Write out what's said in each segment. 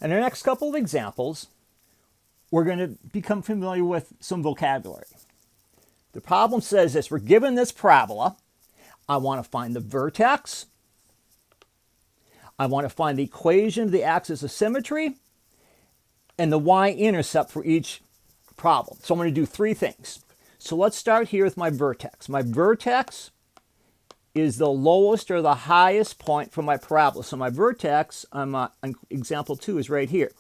In our next couple of examples, we're going to become familiar with some vocabulary. The problem says this: we're given this parabola. I want to find the vertex. I want to find the equation of the axis of symmetry and the y-intercept for each problem. So I'm going to do three things. So let's start here with my vertex. My vertex is the lowest or the highest point from my parabola. So my vertex on example 2 is right here.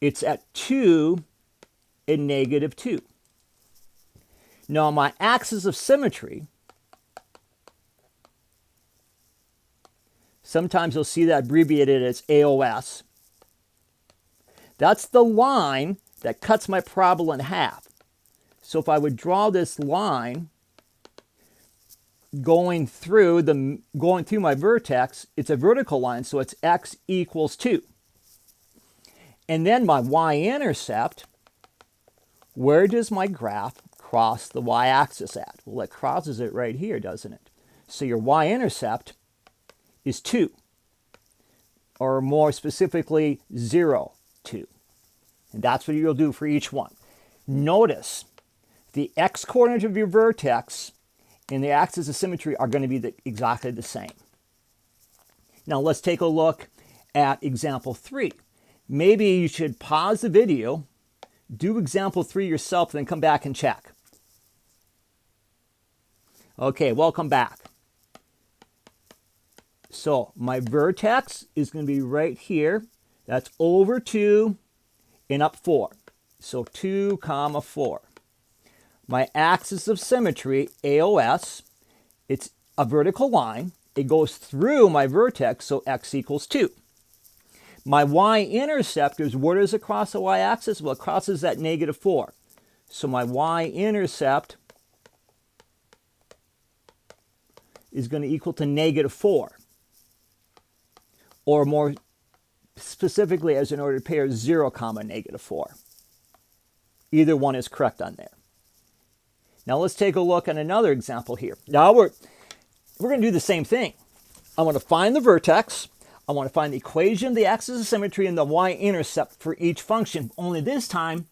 It's at 2 and negative 2. Now my axis of symmetry, sometimes you'll see that abbreviated as AOS. That's the line that cuts my parabola in half. So if I would draw this line going through my vertex, it's a vertical line, so it's x equals 2. And then my y-intercept, where does my graph cross the y-axis at? Well, it crosses it right here, doesn't it? So your y-intercept is 2, or more specifically 0, 2. And that's what you'll do for each one. Notice the x-coordinate of your vertex and the axis of symmetry are going to be exactly the same. Now let's take a look at example 3. Maybe you should pause the video, do example 3 yourself, and then come back and check. Okay, welcome back. So my vertex is going to be right here. That's over 2 and up 4. So 2, 4. My axis of symmetry, AOS, it's a vertical line. It goes through my vertex, so x equals 2. My y-intercept is, where does it cross the y-axis? Well, it crosses at negative 4. So my y-intercept is going to equal to negative 4. Or more specifically, as an ordered pair, 0, negative 4. Either one is correct on there. Now let's take a look at another example here. Now we're going to do the same thing. I want to find the vertex. I want to find the equation of the axis of symmetry and the y-intercept for each function. Only this time,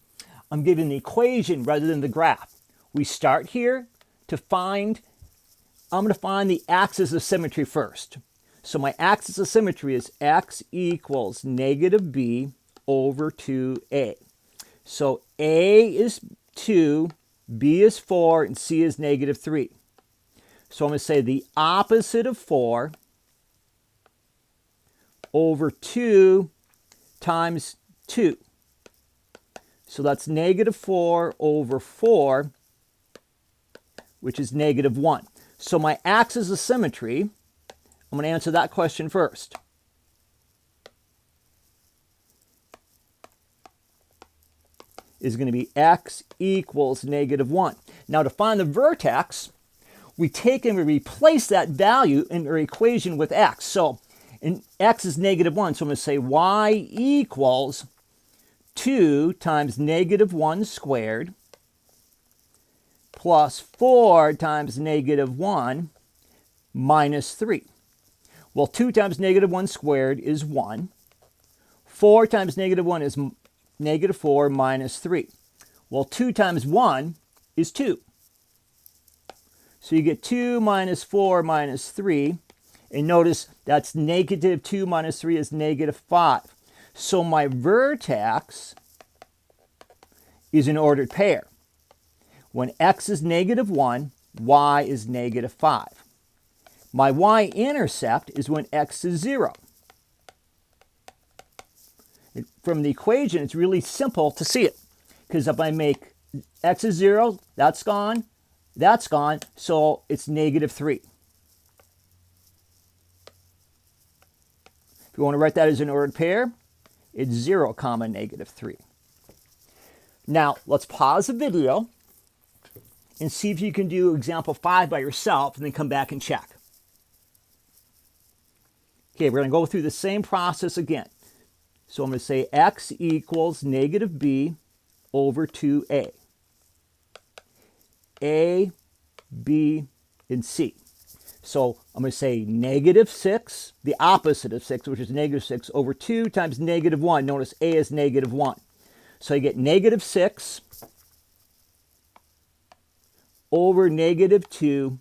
I'm given the equation rather than the graph. We start here to find, I'm going to find the axis of symmetry first. So my axis of symmetry is x equals negative b over 2a. So a is 2, b is 4, and c is negative 3. So I'm going to say the opposite of 4 over 2 times 2. So that's negative 4 over 4, which is negative 1. So my axis of symmetry, I'm going to answer that question first. Is going to be x equals negative 1. Now to find the vertex, we take and we replace that value in our equation with x. So x is negative 1, so I'm going to say y equals 2 times negative 1 squared plus 4 times negative 1 minus 3. Well, 2 times negative 1 squared is 1. 4 times negative 1 is negative 4 minus 3. Well, 2 times 1 is 2. So you get 2 minus 4 minus 3. And notice that's negative 2 minus 3 is negative 5. So my vertex is an ordered pair. When x is negative 1, y is negative 5. My y-intercept is when x is 0. From the equation, it's really simple to see it. Because if I make x is 0, that's gone, so it's negative 3. If you want to write that as an ordered pair, it's 0, negative 3. Now, let's pause the video and see if you can do example 5 by yourself and then come back and check. Okay, we're going to go through the same process again. So I'm going to say x equals negative b over 2a. A, b, and c. So I'm going to say negative 6, the opposite of 6, which is negative 6, over 2 times negative 1. Notice A is negative 1. So I get negative 6 over negative 2,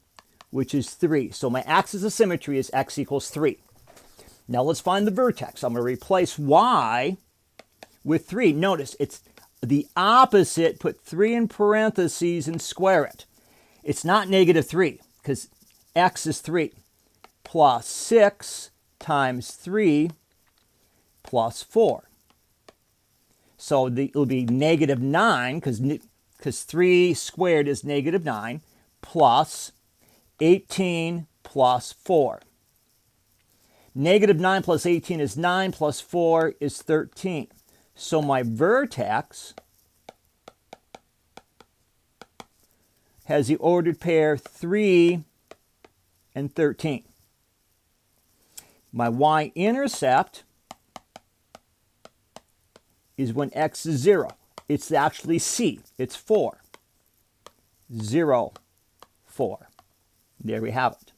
which is 3. So my axis of symmetry is x equals 3. Now let's find the vertex. I'm going to replace y with 3. Notice it's the opposite. Put 3 in parentheses and square it. It's not negative 3 because x is 3 plus 6 times 3 plus 4. So it'll be negative 9 because 3 squared is negative 9 plus 18 plus 4. Negative 9 plus 18 is 9 plus 4 is 13. So my vertex has the ordered pair 3 and 13. My y-intercept is when x is 0. It's actually C. It's 4. 0, 4. There we have it.